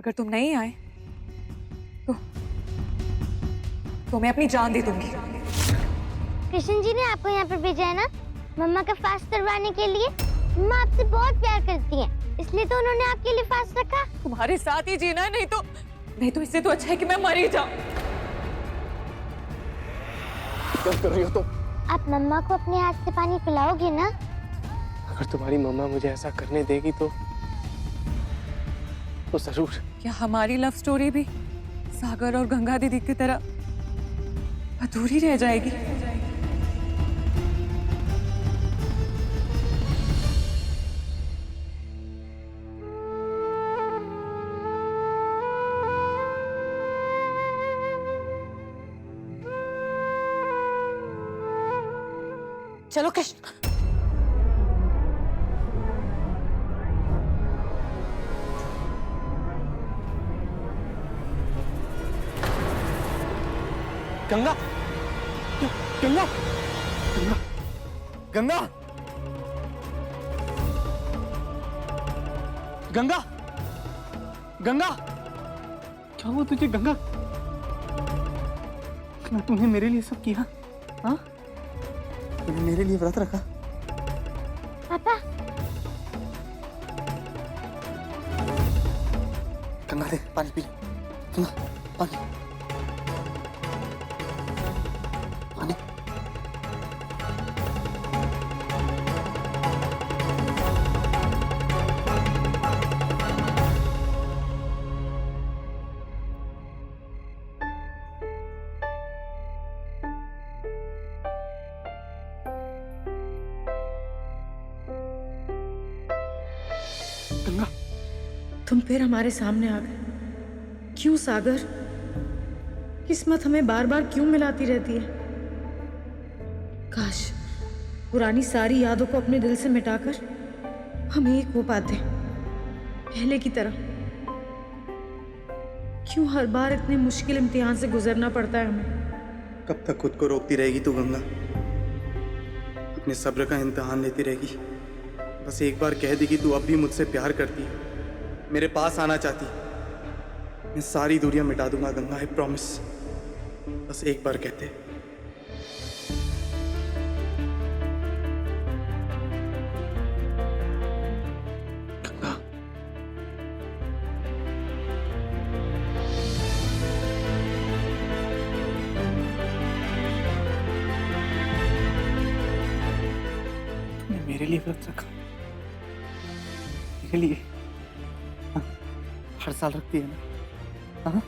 अगर तुम नहीं आए तो मैं अपनी जान दे दूंगी। कृष्ण जी ने आपको यहाँ पर भेजा है ना, मम्मा का फास्ट करवाने के लिए। मम्मा आपसे बहुत प्यार करती हैं, इसलिए तो उन्होंने आपके लिए फास्ट रखा। तुम्हारे साथ ही जीना है, नहीं तो इससे तो अच्छा है कि मैं मर ही जाऊं। क्या कर रही हो तुम? आप मम्मा को अपने हाथ से पानी पिलाओगे ना? अगर तुम्हारी मम्मा मुझे ऐसा करने देगी तो जरूर। क्या हमारी लव स्टोरी भी सागर और गंगा दीदी की तरह अधूरी रह जाएगी? चलो कृष्ण। गंगा, गंगा, गंगा, गंगा, गंगा, क्या हुआ तुझे गंगा? तूने मेरे लिए सब किया? हाँ, तूने मेरे लिए व्रत रखा? पापा। गंगा दे पानी पी। गंगा पानी, पानी। गंगा, तुम फिर हमारे सामने आ गए। क्यों सागर? किस्मत हमें बार बार क्यों मिलाती रहती है? काश पुरानी सारी यादों को अपने दिल से मिटाकर हम एक हो पाते पहले की तरह। क्यों हर बार इतने मुश्किल इम्तिहान से गुजरना पड़ता है हमें? कब तक खुद को रोकती रहेगी तू गंगा? अपने सब्र का इम्तिहान लेती रहेगी? बस एक बार कह दी कि तू अब भी मुझसे प्यार करती है, मेरे पास आना चाहती, मैं सारी दूरियां मिटा दूंगा गंगा, आई प्रॉमिस। बस एक बार कहते। गंगा, तूने मेरे लिए व्रत रखा? मेरे लिए? हाँ, हर साल रखती है ना? हाँ?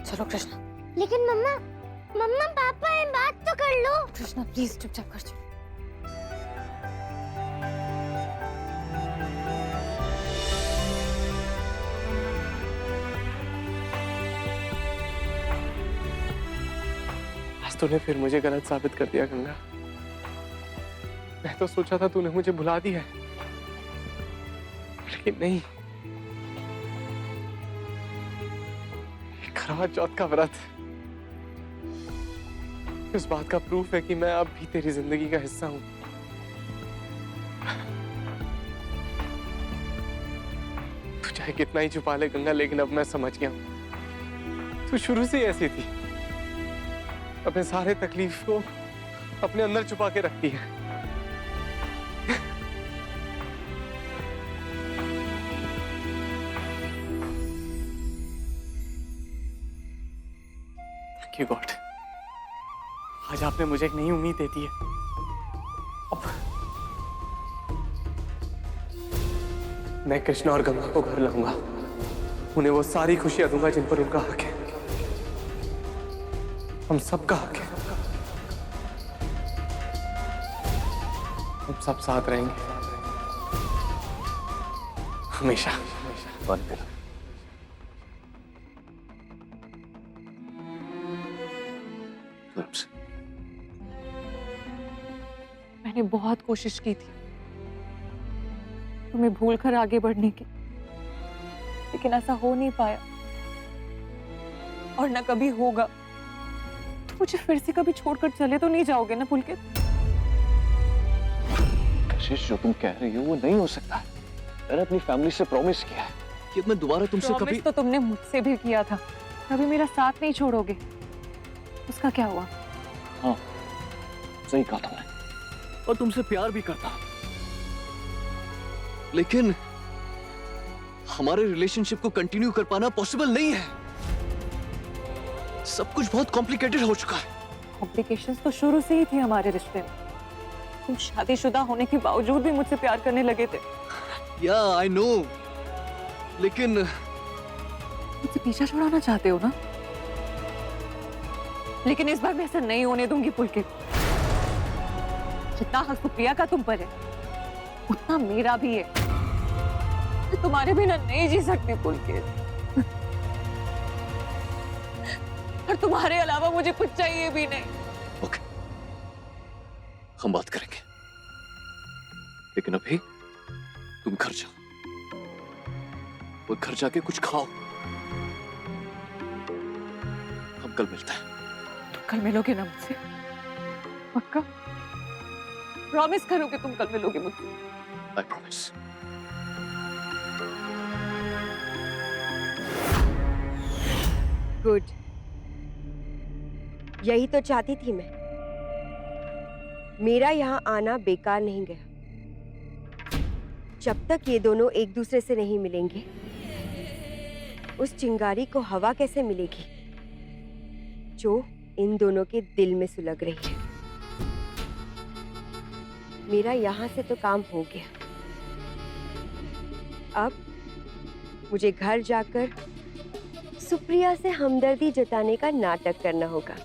चलो कृष्ण। लेकिन मम्मा, मम्मा पापा है, बात तो कर लो। कृष्णा प्लीज चुपचाप कर। चलो। आज तूने फिर मुझे गलत साबित कर दिया गंगा। मैं तो सोचा था तूने मुझे भुला दिया है, लेकिन नहीं। करवा चौथ का व्रत इस बात का प्रूफ है कि मैं अब भी तेरी जिंदगी का हिस्सा हूं। तू चाहे कितना ही छुपा ले गंगा, लेकिन अब मैं समझ गया हूं, तू शुरू से ही ऐसी थी। अपने सारे तकलीफ को अपने अंदर छुपा के रखती है। थैंक यू गॉड, आज आपने मुझे एक नई उम्मीद दे दी है। अब मैं कृष्णा और गंगा को घर लाऊंगा, उन्हें वो सारी खुशियां दूंगा जिन पर उनका हक है। हम सबका हक है। हम सब साथ रहेंगे हमेशा। बंद करो। मैंने बहुत कोशिश की थी, तुम्हें भूल कर आगे बढ़ने की, लेकिन ऐसा हो नहीं पाया और ना कभी होगा। तो मुझे फिर से कभी छोड़कर चले तो नहीं जाओगे ना पुलकित? कशिश, जो तुम कह रही हो वो नहीं हो सकता है। मैंने अपनी फैमिली से प्रॉमिस किया है कि मैं दोबारा तुमसे कभी। तो तुमने मुझसे भी किया था, कभी मेरा साथ नहीं छोड़ोगे। उसका क्या हुआ? हाँ, सही कहा तुमने, और तुमसे प्यार भी करता, लेकिन हमारे रिलेशनशिप को कंटिन्यू कर पाना पॉसिबल नहीं है। सब कुछ बहुत कॉम्प्लिकेटेड हो चुका है। कॉम्प्लिकेशंस तो शुरू से ही थी हमारे रिश्ते में। तुम शादीशुदा होने के बावजूद भी मुझसे प्यार करने लगे थे। या आई नो, लेकिन मुझसे पीछा छुड़ाना चाहते हो ना? लेकिन इस बार मैं ऐसा नहीं होने दूंगी पुलकित। जितना हक सुप्रिया का तुम पर है, उतना मेरा भी है। मैं तुम्हारे बिना नहीं जी सकती पुलकित, और तुम्हारे अलावा मुझे कुछ चाहिए भी नहीं। ओके, हम बात करेंगे, लेकिन अभी तुम घर जाओ और घर जाके कुछ खाओ। हम कल मिलते हैं। तुम कल मिलोगे ना मुझसे? पक्का? प्रॉमिस करो कि तुम कल मिलोगे मुझसे। I promise. गुड, यही तो चाहती थी मैं। मेरा यहाँ आना बेकार नहीं गया। जब तक ये दोनों एक दूसरे से नहीं मिलेंगे, उस चिंगारी को हवा कैसे मिलेगी जो इन दोनों के दिल में सुलग रही है। मेरा यहाँ से तो काम हो गया। अब मुझे घर जाकर सुप्रिया से हमदर्दी जताने का नाटक करना होगा।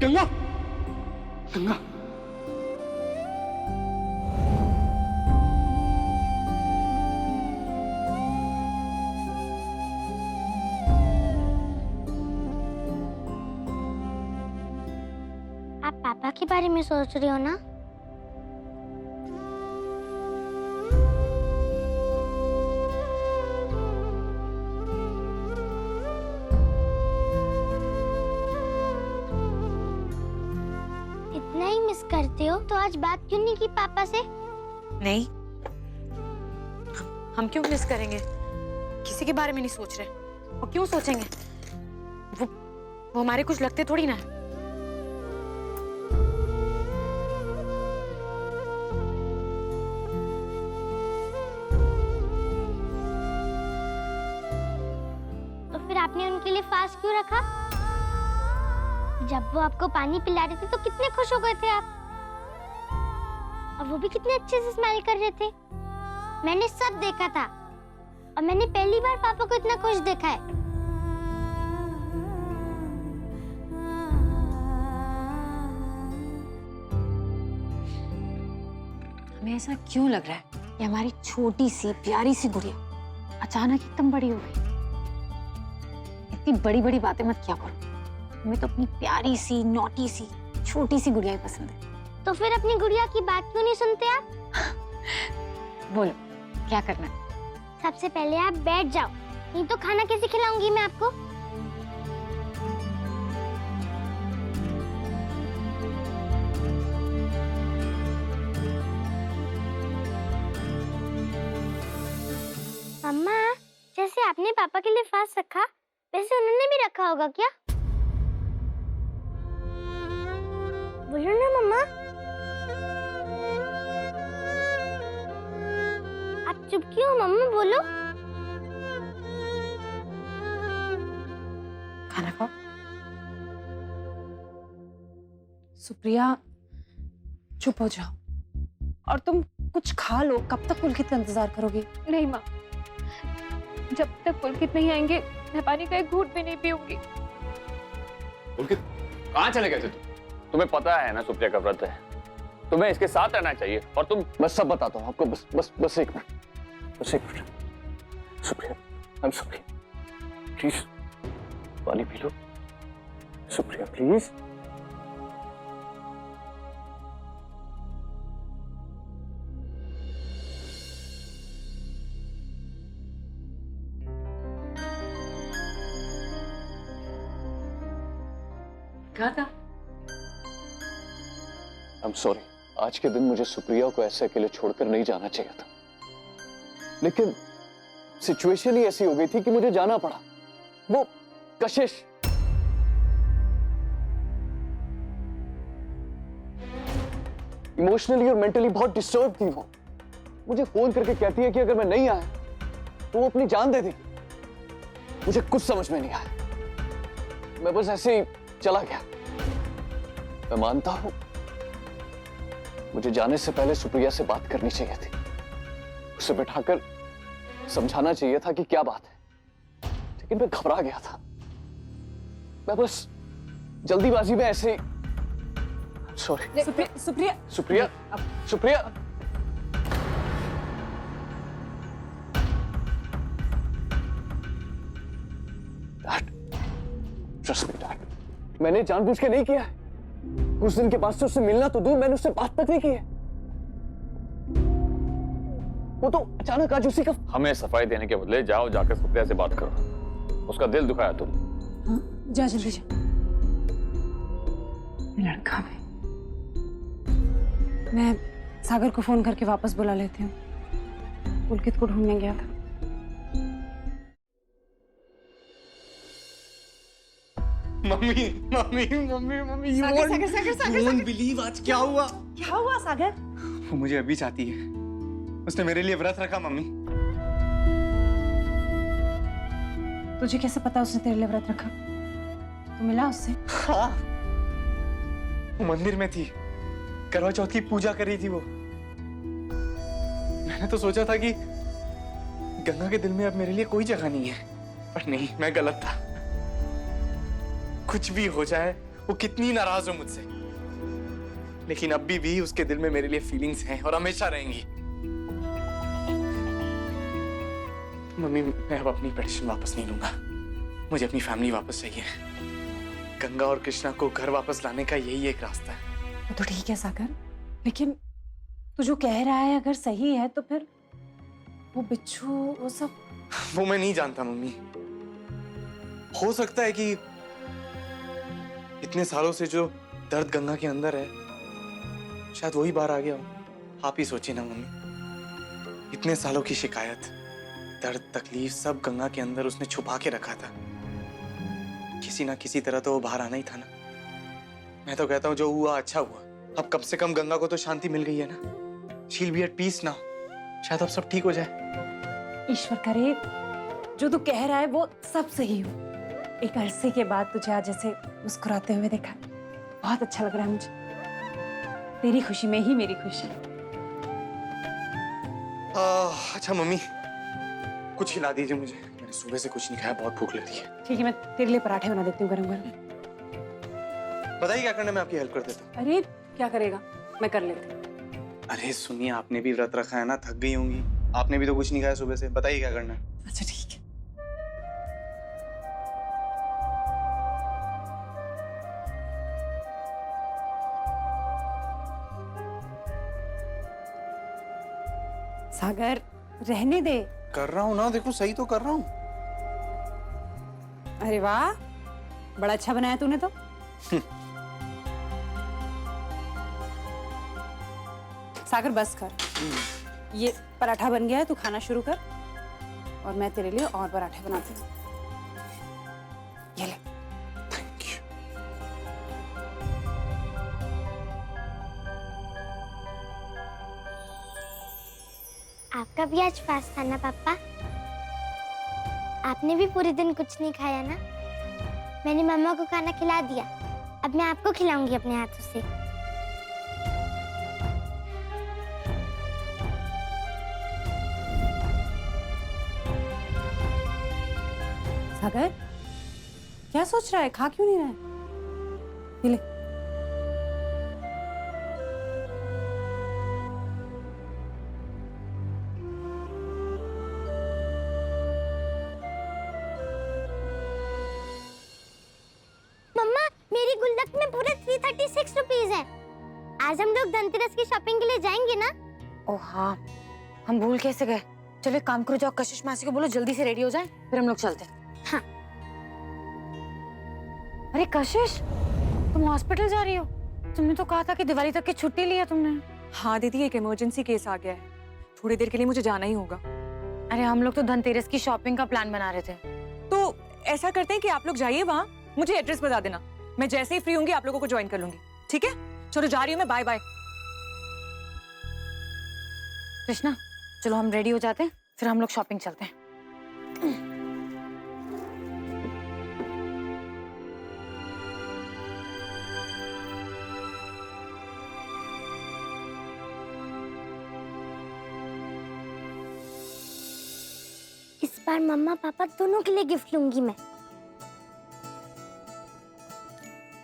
गंगा, गंगा, आप पापा के बारे में सोच रही हो ना? इतना ही मिस करते हो तो आज बात क्यों नहीं की पापा से? नहीं, हम क्यों मिस करेंगे? किसी के बारे में नहीं सोच रहे। और क्यों सोचेंगे? वो हमारे कुछ लगते थोड़ी ना है। तो फिर आपने उनके लिए फास्ट क्यों रखा? जब वो आपको पानी पिला रहे थे तो कितने खुश हो गए थे आप, और वो भी कितने अच्छे से स्माइल कर रहे थे। मैंने सब देखा था, और मैंने पहली बार पापा को इतना खुश देखा है। हमें ऐसा क्यों लग रहा है कि हमारी छोटी सी प्यारी सी गुड़िया अचानक एकदम बड़ी हो गई? इतनी बड़ी बड़ी बातें मत किया करो। हमें तो अपनी प्यारी सी नॉटी सी छोटी सी गुड़िया ही पसंद है। तो फिर अपनी गुड़िया की बात क्यों नहीं सुनते आप? बोलो, क्या करना है? सबसे पहले आप बैठ जाओ, नहीं तो खाना कैसे खिलाऊंगी मैं आपको? मम्मा, जैसे आपने पापा के लिए फास्ट रखा, वैसे उन्होंने भी रखा होगा क्या? बोलो ना मम्मा। आप चुप क्यों हो मम्मा? बोलो। खाना खाओ। सुप्रिया, चुप हो जाओ और तुम कुछ खा लो। कब तक पुलकित का इंतजार करोगी? नहीं माँ, जब तक पुलकित नहीं आएंगे मैं पानी का एक घूंट भी नहीं पीऊंगी। पुलकित, कहाँ चले गए थे तुम? तुम्हें पता है ना सुप्रिया का व्रत है, तुम्हें इसके साथ रहना चाहिए, और तुम। बस सब बताता हूँ आपको, बस बस बस एक मिनट, बस एक minute. Supriya, I'm sorry. Please, पानी पी लो. सुप्रिया, please. क्या था? I'm sorry. आज के दिन मुझे सुप्रिया को ऐसे अकेले छोड़कर नहीं जाना चाहिए था, लेकिन सिचुएशन ही ऐसी हो गई थी कि मुझे जाना पड़ा. वो कशिश. इमोशनली और मेंटली बहुत डिस्टर्ब थी वो. मुझे फोन करके कहती है कि अगर मैं नहीं आया तो वो अपनी जान दे देगी. मुझे कुछ समझ में नहीं आया. मैं बस ऐसे ही चला गया. मैं मानता हूं मुझे जाने से पहले सुप्रिया से बात करनी चाहिए थी. उसे बैठाकर समझाना चाहिए था कि क्या बात है, लेकिन मैं घबरा गया था. मैं बस जल्दीबाजी में ऐसे ही. Sorry. Supriya Supriya, Supriya. Dad, trust me dad, मैंने जानबूझ के नहीं किया है. उस दिन के बाद से उससे मिलना तो दूर, मैंने उससे बात तक नहीं की है. वो तो अचानक आज उसी का. हमें सफाई देने के बदले जाओ जाकर सुप्रिया से बात करो. उसका दिल दुखाया तुम. हाँ, जा जल्दी जा. लड़का मैं सागर को फोन करके वापस बुला लेती हूँ. पुलकित को ढूंढने गया था. Mummy mummy mummy mummy you won't believe आज क्या हुआ. क्या हुआ सागर? वो मुझे अभी चाहती है. उसने मेरे लिए व्रत रखा मम्मी. तुझे कैसे पता उसने तेरे लिए व्रत रखा? तू मिला उससे? हाँ, वो मंदिर में थी, करवा चौथ की पूजा कर रही थी वो. मैंने तो सोचा था कि गंगा के दिल में अब मेरे लिए कोई जगह नहीं है, पर नहीं, मैं गलत था. कुछ भी हो जाए, वो कितनी नाराज हो मुझसे, लेकिन अभी भी उसके दिल में मेरे लिए फीलिंग्स हैं और हमेशा रहेंगी. मम्मी, मैं अब अपनी पेटिशन वापस नहीं लूंगा. मुझे अपनी फैमिली वापस चाहिए. गंगा और कृष्णा को घर वापस लाने का यही एक रास्ता है. वो तो ठीक है सागर, लेकिन तू जो कह रहा है अगर सही है तो फिर वो बिच्छू वो सब. वो मैं नहीं जानता मम्मी. हो सकता है कि इतने सालों से जो दर्द गंगा के अंदर है, शायद वही बाहर आ गया हो. आप ही सोचिए ना मम्मी, इतने सालों की शिकायत, दर्द, तकलीफ सब गंगा के अंदर उसने छुपा के रखा था. किसी ना किसी तरह तो वो बाहर आना ही था ना. मैं तो कहता हूँ जो हुआ अच्छा हुआ. अब कम से कम गंगा को तो शांति मिल गई है ना. She'll be eight piece now. शायद अब सब ठीक हो जाए. ईश्वर करे जो तू कह रहा है वो सब सही हो. एक अरसे के बाद तुझे आज ऐसे मुस्कुराते हुए देखा, बहुत अच्छा लग रहा है मुझे. तेरी खुशी में ही मेरी खुशी. अच्छा मम्मी, कुछ खिला दीजिए मुझे. मैंने सुबह से कुछ नहीं खाया, बहुत भूख लगी है. ठीक है, मैं तेरे लिए पराठे बना देती हूँ गरम गरम. बताइए क्या करना, मैं आपकी हेल्प कर देता हूँ. अरे क्या करेगा, मैं कर लेती हूँ. अरे सुनिए, आपने भी व्रत रखा है ना, थक गई होंगी. आपने भी तो कुछ नहीं खाया सुबह से. बताइए क्या करना है. अच्छा ठीक है. सागर रहने दे. कर रहा हूँ ना, देखो सही तो कर रहा हूँ. अरे वाह, बड़ा अच्छा बनाया तूने तो. सागर बस कर. ये पराठा बन गया है, तू खाना शुरू कर और मैं तेरे लिए और पराठे बनाती हूँ. ये ले. Thank you. आपका भी आज फास्ट था ना पापा? आपने भी पूरे दिन कुछ नहीं खाया ना? मैंने मम्मा को खाना खिला दिया, अब मैं आपको खिलाऊंगी अपने हाथों से. सागर क्या सोच रहा है, खा क्यों नहीं रहा है? ये ले. 26 रुपीज है। आज हम लोग धनतेरस की शॉपिंग के लिए जाएंगे ना? ओ हाँ, हम भूल कैसे गए। चलो एक काम करो, जाओ कशिश मासी को बोलो जल्दी से रेडी हो जाए, फिर हम लोग चलते हैं। हाँ। अरे कशिश, तुम हॉस्पिटल जा रही हो? तुमने तो कहा था कि दिवाली तक की छुट्टी ली है तुमने। हाँ दीदी, एक इमरजेंसी केस आ गया है, थोड़ी देर के लिए मुझे जाना ही होगा। अरे हम लोग तो धनतेरस की शॉपिंग का प्लान बना रहे थे। तो ऐसा करते हैं कि आप लोग जाइए वहाँ, मुझे एड्रेस बता देना, मैं जैसे ही फ्री होंगी आप लोगों को ज्वाइन कर लूंगी। ठीक है, चलो जा रही हूँ मैं, बाय बाय। कृष्णा चलो हम रेडी हो जाते हैं, फिर हम लोग शॉपिंग चलते हैं। इस बार मम्मा पापा दोनों के लिए गिफ्ट लूंगी मैं।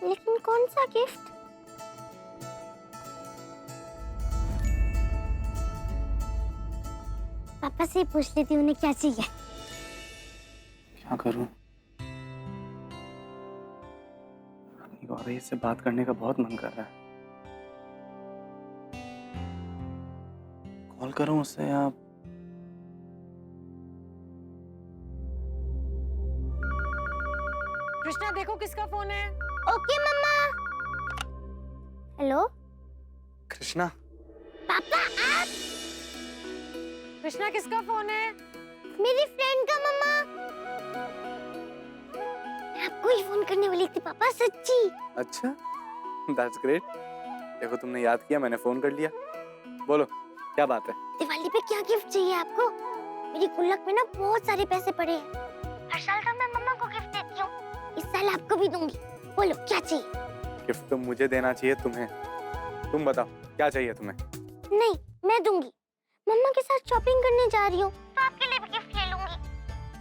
लेकिन कौन सा गिफ्ट? पापा से पूछ लेती हूँ उन्हें क्या चाहिए। क्या करूं? अपनी गौरी से बात करने का बहुत मन कर रहा है। कॉल करूं उससे या कृष्णा देखो किसका फोन है। ओके मम्मा। हेलो कृष्णा? पापा, आप? कृष्णा किसका फोन है? मेरी फ्रेंड का मम्मा। मैं आपको ही फोन करने वाली थी पापा, सच्ची। अच्छा, दैट्स ग्रेट। देखो तुमने याद किया, मैंने फोन कर लिया। बोलो क्या बात है? दिवाली पे क्या गिफ्ट चाहिए आपको? मेरी गुल्लक में ना बहुत सारे पैसे पड़े हैं। हर साल का मैं मम्मा को गिफ्ट देती हूँ, इस साल आपको भी दूंगी। बोलो क्या चाहिए? गिफ्ट तो मुझे देना चाहिए तुम्हें। तुम बताओ क्या चाहिए तुम्हें? नहीं, मैं दूंगी। मम्मा के साथ शॉपिंग करने जा रही हूँ, तो आपके लिए भी गिफ्ट ले लूंगी।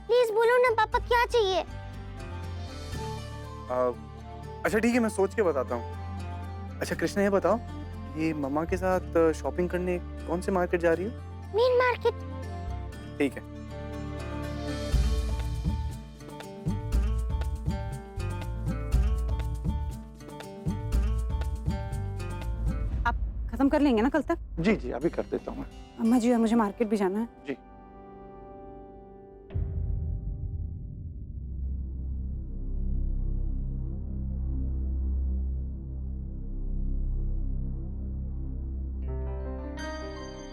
प्लीज बोलो ना पापा, क्या चाहिए? अच्छा ठीक है, मैं सोच के बताता हूँ। अच्छा कृष्णा ये बताओ, ये मम्मा के साथ शॉपिंग करने कौन से मार्केट जा रही हो? Main market. ठीक है। खत्म कर लेंगे ना कल तक? जी जी अभी कर देता हूँ। अम्मा जी मुझे मार्केट भी जाना है। जी।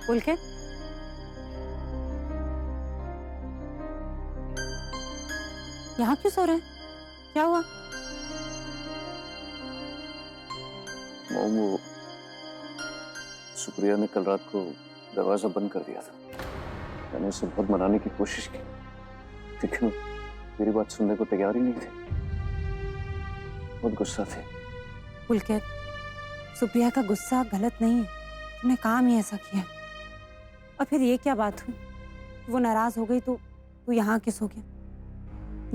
पुलकित, यहाँ क्यों सो रहे हैं? क्या हुआ? वो सुप्रिया ने कल रात को दरवाजा बंद कर दिया था। मैंने उसे बहुत मनाने की कोशिश की, लेकिन मेरी बात सुनने को तैयार ही नहीं थे। बहुत गुस्सा थे। पुलकित, सुप्रिया का गुस्सा गलत नहीं है, तुमने काम ही ऐसा किया। और फिर ये क्या बात हुई? वो नाराज हो गई तो तू यहाँ किस हो गया?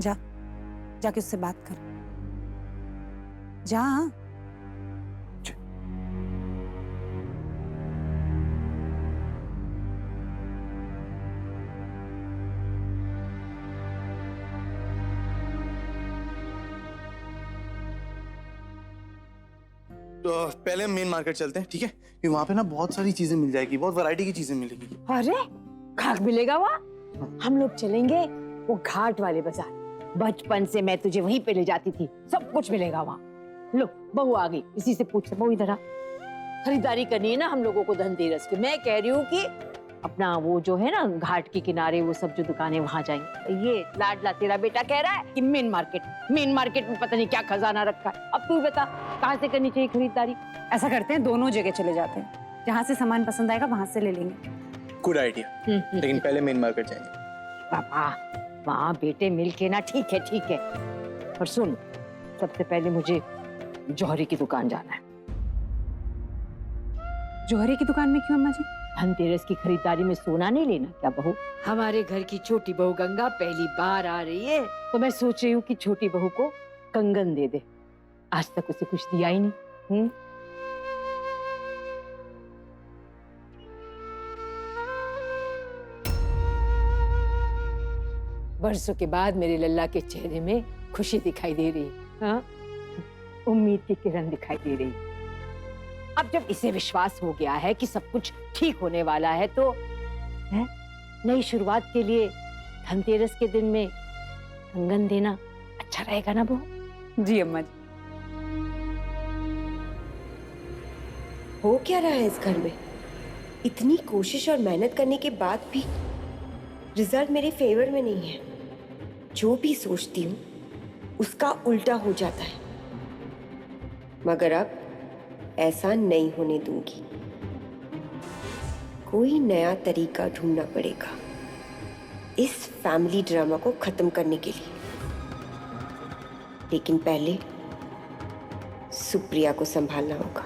जा, जाके उससे बात कर। जा। तो पहले मेन मार्केट चलते हैं, ठीक है? क्योंकि वहाँ पे ना बहुत सारी चीजें मिल जाएगी, बहुत वैरायटी की चीजें मिलेगी। अरे घाट मिलेगा वहाँ? हम लोग चलेंगे वो घाट वाले बाजार। बचपन से मैं तुझे वहीं पे ले जाती थी, सब कुछ मिलेगा वहाँ। लो बहू आ गई, इसी से पूछ। बहू इधर आ। खरीदारी करनी है ना हम लोगों को धनतेरस की। मैं कह रही हूँ कि अपना वो जो है ना घाट के किनारे वो सब जो दुकानें, वहाँ जाएंगे। ये लाडला तेरा बेटा कह रहा है कि मेन मार्केट में पता नहीं क्या खजाना रखा है। अब तू बता कहाँ से करनी चाहिए खरीदारी? ऐसा करते हैं, दोनों जगह चले जाते हैं, जहाँ से सामान पसंद आएगा वहां से ले लेंगे। गुड आइडिया, लेकिन पहले मेन मार्केट जाएंगे। पापा वहाँ बेटे मिलके ना, ठीक है। और सुन, सबसे पहले मुझे जौहरी की दुकान जाना है। जौहरी की दुकान में क्यों अम्मा जी? धनतेरस की खरीदारी में सोना नहीं लेना क्या बहू? हमारे घर की छोटी बहू गंगा पहली बार आ रही है, तो मैं सोच रही हूँ कि छोटी बहू को कंगन दे दे। आज तक उसे कुछ दिया ही नहीं। बरसों के बाद मेरे लल्ला के चेहरे में खुशी दिखाई दे रही है। हाँ? उम्मीद की किरण दिखाई दे रही है। अब जब इसे विश्वास हो गया है कि सब कुछ ठीक होने वाला है तो है? नई शुरुआत के लिए धनतेरस के दिन में कंगन देना अच्छा रहेगा ना बहू? जी अम्मा जी। हो क्या रहा है इस घर में? इतनी कोशिश और मेहनत करने के बाद भी रिजल्ट मेरे फेवर में नहीं है। जो भी सोचती हूँ उसका उल्टा हो जाता है। मगर अब ऐसा नहीं होने दूंगी। कोई नया तरीका ढूंढना पड़ेगा इस फैमिली ड्रामा को खत्म करने के लिए। लेकिन पहले सुप्रिया को संभालना होगा।